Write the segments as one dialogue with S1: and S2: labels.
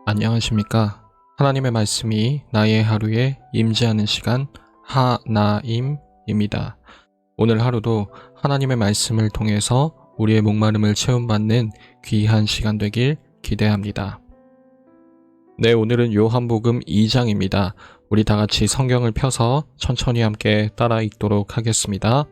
S1: 안녕하십니까. 하나님의 말씀이 나의 하루에 임재하는 시간 하나임입니다. 오늘 하루도 하나님의 말씀을 통해서 우리의 목마름을 채움받는 귀한 시간 되길 기대합니다. 네, 오늘은 요한복음 2장입니다. 우리 다 같이 성경을 펴서 천천히 함께 따라 읽도록 하겠습니다.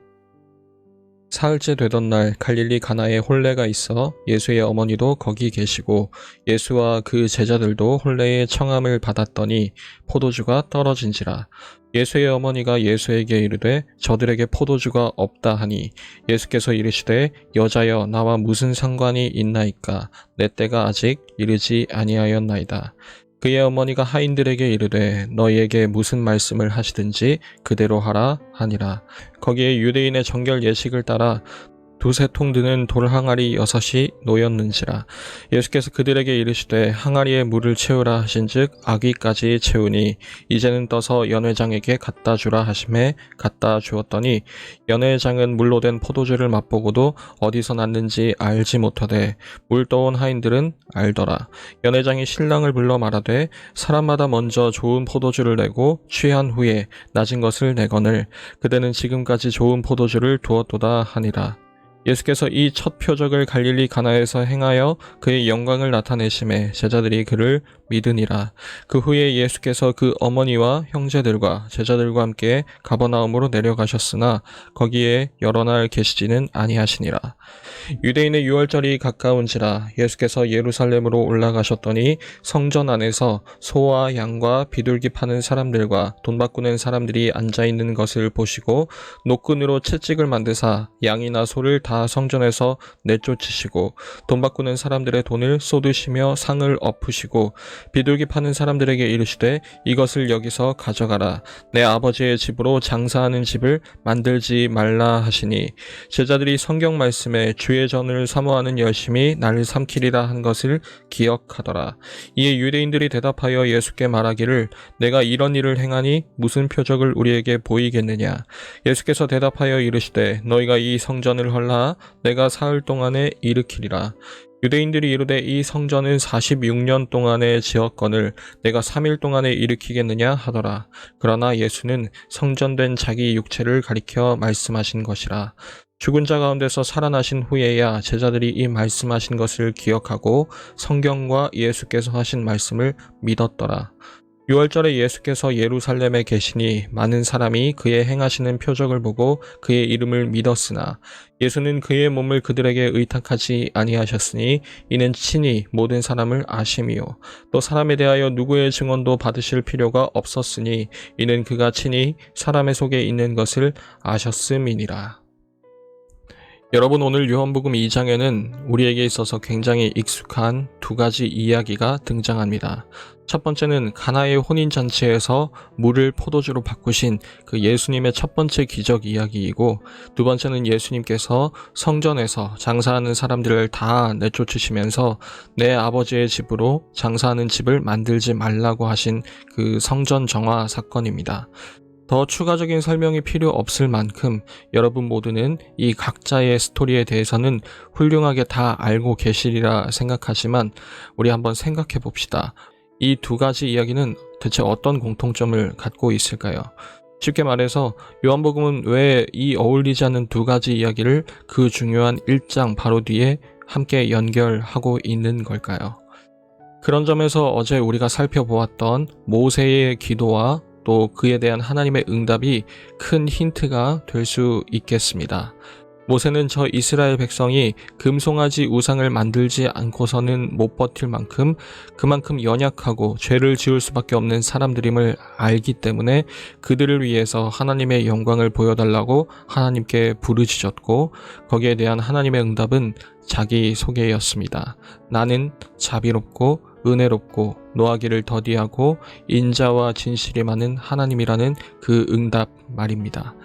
S1: 사흘째 되던 날 갈릴리 가나에 혼례가 있어 예수의 어머니도 거기 계시고 예수와 그 제자들도 혼례의 청함을 받았더니 포도주가 떨어진지라. 예수의 어머니가 예수에게 이르되 저들에게 포도주가 없다 하니 예수께서 이르시되 여자여 나와 무슨 상관이 있나이까 내 때가 아직 이르지 아니하였나이다. 그의 어머니가 하인들에게 이르되 너희에게 무슨 말씀을 하시든지 그대로 하라 하니라. 거기에 유대인의 정결 예식을 따라 두세 통 드는 돌 항아리 6이 놓였는지라. 예수께서 그들에게 이르시되 항아리에 물을 채우라 하신즉 아귀까지 채우니 이제는 떠서 연회장에게 갖다 주라 하심에 갖다 주었더니 연회장은 물로 된 포도주를 맛보고도 어디서 났는지 알지 못하되 물 떠온 하인들은 알더라. 연회장이 신랑을 불러 말하되 사람마다 먼저 좋은 포도주를 내고 취한 후에 낮은 것을 내거늘 그대는 지금까지 좋은 포도주를 두었도다 하니라. 예수께서 이 첫 표적을 갈릴리 가나에서 행하여 그의 영광을 나타내심에 제자들이 그를 믿으니라. 그 후에 예수께서 그 어머니와 형제들과 제자들과 함께 가버나움으로 내려가셨으나 거기에 여러 날 계시지는 아니하시니라. 유대인의 유월절이 가까운지라 예수께서 예루살렘으로 올라가셨더니 성전 안에서 소와 양과 비둘기 파는 사람들과 돈 바꾸는 사람들이 앉아있는 것을 보시고 노끈으로 채찍을 만드사 양이나 소를 다 성전에서 내쫓으시고 돈 바꾸는 사람들의 돈을 쏟으시며 상을 엎으시고 비둘기 파는 사람들에게 이르시되 이것을 여기서 가져가라. 내 아버지의 집으로 장사하는 집을 만들지 말라 하시니 제자들이 성경 말씀에 주의 전을 사모하는 열심히 나를 삼키리라 한 것을 기억하더라. 이에 유대인들이 대답하여 예수께 말하기를 내가 이런 일을 행하니 무슨 표적을 우리에게 보이겠느냐. 예수께서 대답하여 이르시되 너희가 이 성전을 헐라 내가 사흘 동안에 일으키리라. 유대인들이 이르되 이 성전은 46년 동안에 지었거늘 내가 3일 동안에 일으키겠느냐 하더라. 그러나 예수는 성전된 자기 육체를 가리켜 말씀하신 것이라. 죽은 자 가운데서 살아나신 후에야 제자들이 이 말씀하신 것을 기억하고 성경과 예수께서 하신 말씀을 믿었더라. 유월절에 예수께서 예루살렘에 계시니 많은 사람이 그의 행하시는 표적을 보고 그의 이름을 믿었으나 예수는 그의 몸을 그들에게 의탁하지 아니하셨으니 이는 친히 모든 사람을 아심이요 또 사람에 대하여 누구의 증언도 받으실 필요가 없었으니 이는 그가 친히 사람의 속에 있는 것을 아셨음이니라. 여러분, 오늘 요한복음 2장에는 우리에게 있어서 굉장히 익숙한 두 가지 이야기가 등장합니다. 첫 번째는 가나의 혼인잔치에서 물을 포도주로 바꾸신 그 예수님의 첫 번째 기적 이야기이고, 두 번째는 예수님께서 성전에서 장사하는 사람들을 다 내쫓으시면서 내 아버지의 집으로 장사하는 집을 만들지 말라고 하신 그 성전 정화 사건입니다. 더 추가적인 설명이 필요 없을 만큼 여러분 모두는 이 각자의 스토리에 대해서는 훌륭하게 다 알고 계시리라 생각하지만 우리 한번 생각해 봅시다. 이 두 가지 이야기는 대체 어떤 공통점을 갖고 있을까요? 쉽게 말해서 요한복음은 왜 이 어울리지 않는 두 가지 이야기를 그 중요한 1장 바로 뒤에 함께 연결하고 있는 걸까요? 그런 점에서 어제 우리가 살펴보았던 모세의 기도와 또 그에 대한 하나님의 응답이 큰 힌트가 될 수 있겠습니다. 모세는 저 이스라엘 백성이 금송아지 우상을 만들지 않고서는 못 버틸 만큼 그만큼 연약하고 죄를 지을 수밖에 없는 사람들임을 알기 때문에 그들을 위해서 하나님의 영광을 보여달라고 하나님께 부르짖었고 거기에 대한 하나님의 응답은 자기 소개였습니다. 나는 자비롭고 은혜롭고 노하기를 더디하고 인자와 진실이 많은 하나님이라는 그 응답 말입니다.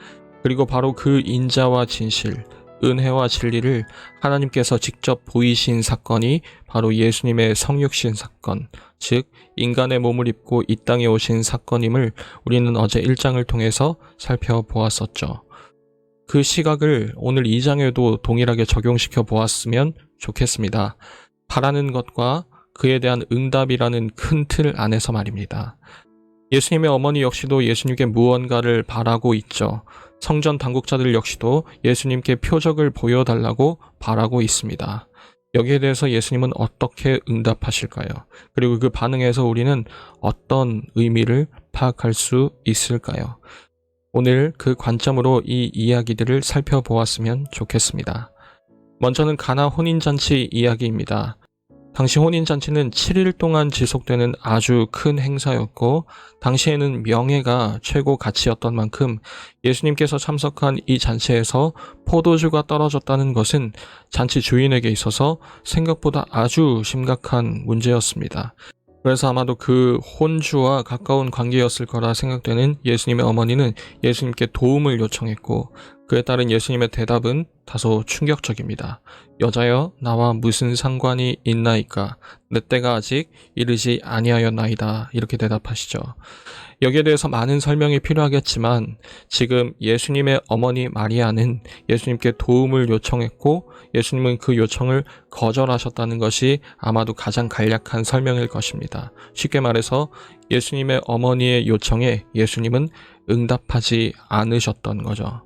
S1: 그리고 바로 그 인자와 진실, 은혜와 진리를 하나님께서 직접 보이신 사건이 바로 예수님의 성육신 사건, 즉 인간의 몸을 입고 이 땅에 오신 사건임을 우리는 어제 1장을 통해서 살펴보았었죠. 그 시각을 오늘 2장에도 동일하게 적용시켜 보았으면 좋겠습니다. 바라는 것과 그에 대한 응답이라는 큰 틀 안에서 말입니다. 예수님의 어머니 역시도 예수님께 무언가를 바라고 있죠. 성전 당국자들 역시도 예수님께 표적을 보여달라고 바라고 있습니다. 여기에 대해서 예수님은 어떻게 응답하실까요? 그리고 그 반응에서 우리는 어떤 의미를 파악할 수 있을까요? 오늘 그 관점으로 이 이야기들을 살펴보았으면 좋겠습니다. 먼저는 가나 혼인잔치 이야기입니다. 당시 혼인잔치는 7일 동안 지속되는 아주 큰 행사였고 당시에는 명예가 최고 가치였던 만큼 예수님께서 참석한 이 잔치에서 포도주가 떨어졌다는 것은 잔치 주인에게 있어서 생각보다 아주 심각한 문제였습니다. 그래서 아마도 그 혼주와 가까운 관계였을 거라 생각되는 예수님의 어머니는 예수님께 도움을 요청했고 그에 따른 예수님의 대답은 다소 충격적입니다. 여자여 나와 무슨 상관이 있나이까 내 때가 아직 이르지 아니하였나이다 이렇게 대답하시죠. 여기에 대해서 많은 설명이 필요하겠지만 지금 예수님의 어머니 마리아는 예수님께 도움을 요청했고 예수님은 그 요청을 거절하셨다는 것이 아마도 가장 간략한 설명일 것입니다. 쉽게 말해서 예수님의 어머니의 요청에 예수님은 응답하지 않으셨던 거죠.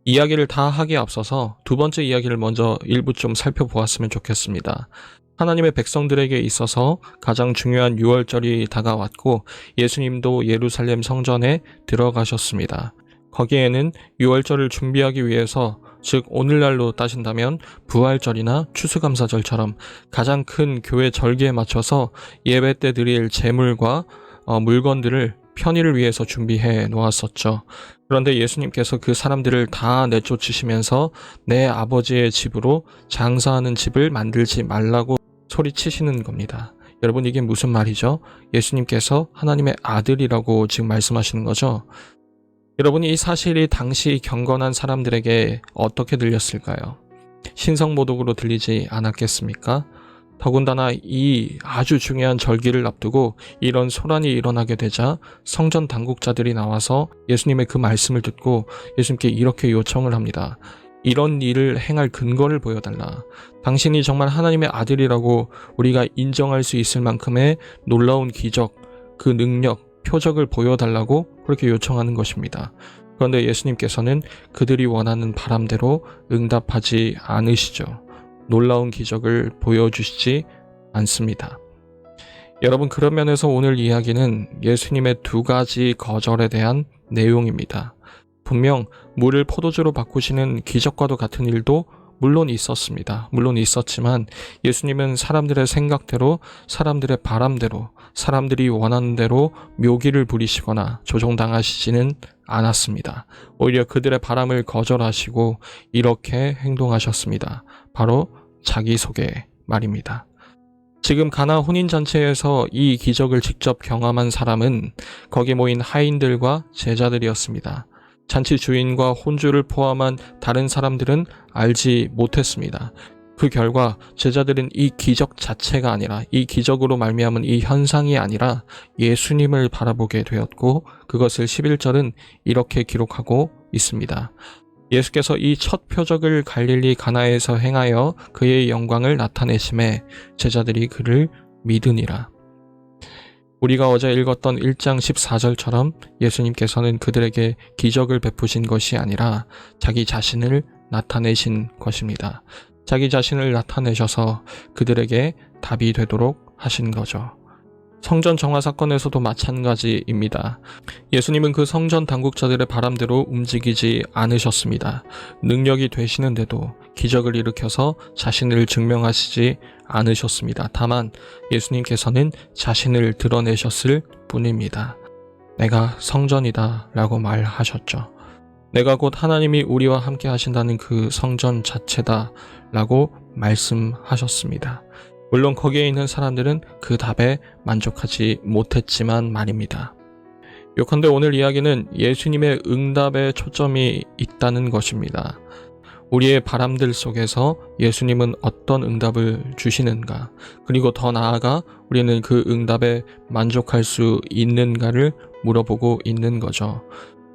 S1: 이야기를 다 하기에 앞서서 두 번째 이야기를 먼저 일부 좀 살펴보았으면 좋겠습니다. 하나님의 백성들에게 있어서 가장 중요한 유월절이 다가왔고 예수님도 예루살렘 성전에 들어가셨습니다. 거기에는 유월절을 준비하기 위해서 즉 오늘날로 따진다면 부활절이나 추수감사절처럼 가장 큰 교회 절기에 맞춰서 예배 때 드릴 제물과 물건들을 편의를 위해서 준비해 놓았었죠. 그런데 예수님께서 그 사람들을 다 내쫓으시면서 내 아버지의 집으로 장사하는 집을 만들지 말라고 소리치시는 겁니다. 여러분 이게 무슨 말이죠? 예수님께서 하나님의 아들이라고 지금 말씀하시는 거죠? 여러분 이 사실이 당시 경건한 사람들에게 어떻게 들렸을까요? 신성모독으로 들리지 않았겠습니까? 더군다나 이 아주 중요한 절기를 앞두고 이런 소란이 일어나게 되자 성전 당국자들이 나와서 예수님의 그 말씀을 듣고 예수님께 이렇게 요청을 합니다. 이런 일을 행할 근거를 보여달라. 당신이 정말 하나님의 아들이라고 우리가 인정할 수 있을 만큼의 놀라운 기적, 그 능력, 표적을 보여달라고 그렇게 요청하는 것입니다. 그런데 예수님께서는 그들이 원하는 바람대로 응답하지 않으시죠. 놀라운 기적을 보여주시지 않습니다. 여러분 그런 면에서 오늘 이야기는 예수님의 두 가지 거절에 대한 내용입니다. 분명 물을 포도주로 바꾸시는 기적과도 같은 일도 물론 있었습니다. 물론 있었지만 예수님은 사람들의 생각대로 사람들의 바람대로 사람들이 원하는 대로 묘기를 부리시거나 조종당하시지는 않았습니다. 오히려 그들의 바람을 거절하시고 이렇게 행동하셨습니다. 바로 자기 소개 말입니다. 지금 가나 혼인잔치에서 이 기적을 직접 경험한 사람은 거기 모인 하인들과 제자들이었습니다. 잔치 주인과 혼주를 포함한 다른 사람들은 알지 못했습니다. 그 결과 제자들은 이 기적 자체가 아니라 이 기적으로 말미암은 이 현상이 아니라 예수님을 바라보게 되었고 그것을 11절은 이렇게 기록하고 있습니다. 예수께서 이 첫 표적을 갈릴리 가나에서 행하여 그의 영광을 나타내심에 제자들이 그를 믿으니라. 우리가 어제 읽었던 1장 14절처럼 예수님께서는 그들에게 기적을 베푸신 것이 아니라 자기 자신을 나타내신 것입니다. 자기 자신을 나타내셔서 그들에게 답이 되도록 하신 거죠. 성전 정화 사건에서도 마찬가지입니다. 예수님은 그 성전 당국자들의 바람대로 움직이지 않으셨습니다. 능력이 되시는데도 기적을 일으켜서 자신을 증명하시지 않으셨습니다. 다만 예수님께서는 자신을 드러내셨을 뿐입니다. 내가 성전이다 라고 말하셨죠. 내가 곧 하나님이 우리와 함께 하신다는 그 성전 자체다 라고 말씀하셨습니다. 물론 거기에 있는 사람들은 그 답에 만족하지 못했지만 말입니다. 요컨대 오늘 이야기는 예수님의 응답에 초점이 있다는 것입니다. 우리의 바람들 속에서 예수님은 어떤 응답을 주시는가, 그리고 더 나아가 우리는 그 응답에 만족할 수 있는가를 물어보고 있는 거죠.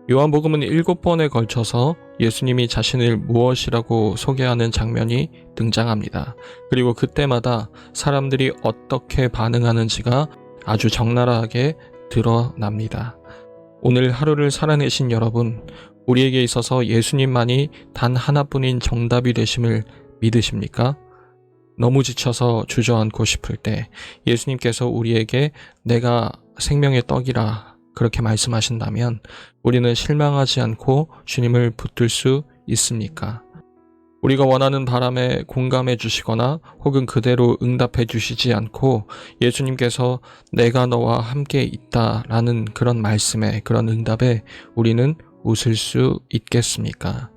S1: 요한복음은 7번에 걸쳐서 예수님이 자신을 무엇이라고 소개하는 장면이 등장합니다. 그리고 그때마다 사람들이 어떻게 반응하는지가 아주 적나라하게 드러납니다. 오늘 하루를 살아내신 여러분, 우리에게 있어서 예수님만이 단 하나뿐인 정답이 되심을 믿으십니까? 너무 지쳐서 주저앉고 싶을 때 예수님께서 우리에게 내가 생명의 떡이라 그렇게 말씀하신다면 우리는 실망하지 않고 주님을 붙들 수 있습니까? 우리가 원하는 바람에 공감해 주시거나 혹은 그대로 응답해 주시지 않고 예수님께서 내가 너와 함께 있다라는 그런 말씀에, 그런 응답에 우리는 웃을 수 있겠습니까?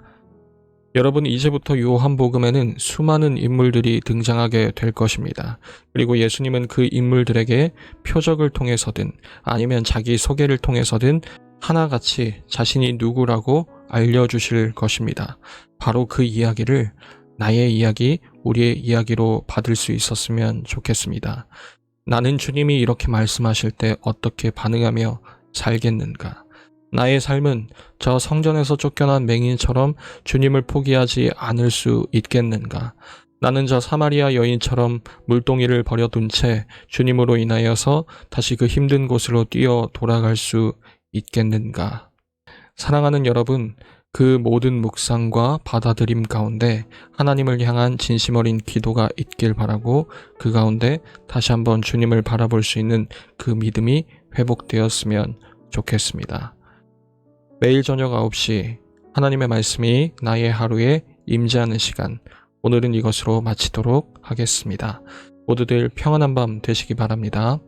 S1: 여러분, 이제부터 요한복음에는 수많은 인물들이 등장하게 될 것입니다. 그리고 예수님은 그 인물들에게 표적을 통해서든 아니면 자기 소개를 통해서든 하나같이 자신이 누구라고 알려주실 것입니다. 바로 그 이야기를 나의 이야기, 우리의 이야기로 받을 수 있었으면 좋겠습니다. 나는 주님이 이렇게 말씀하실 때 어떻게 반응하며 살겠는가? 나의 삶은 저 성전에서 쫓겨난 맹인처럼 주님을 포기하지 않을 수 있겠는가? 나는 저 사마리아 여인처럼 물동이를 버려둔 채 주님으로 인하여서 다시 그 힘든 곳으로 뛰어 돌아갈 수 있겠는가? 사랑하는 여러분, 그 모든 묵상과 받아들임 가운데 하나님을 향한 진심 어린 기도가 있길 바라고 그 가운데 다시 한번 주님을 바라볼 수 있는 그 믿음이 회복되었으면 좋겠습니다. 매일 저녁 9시 하나님의 말씀이 나의 하루에 임재하는 시간, 오늘은 이것으로 마치도록 하겠습니다. 모두들 평안한 밤 되시기 바랍니다.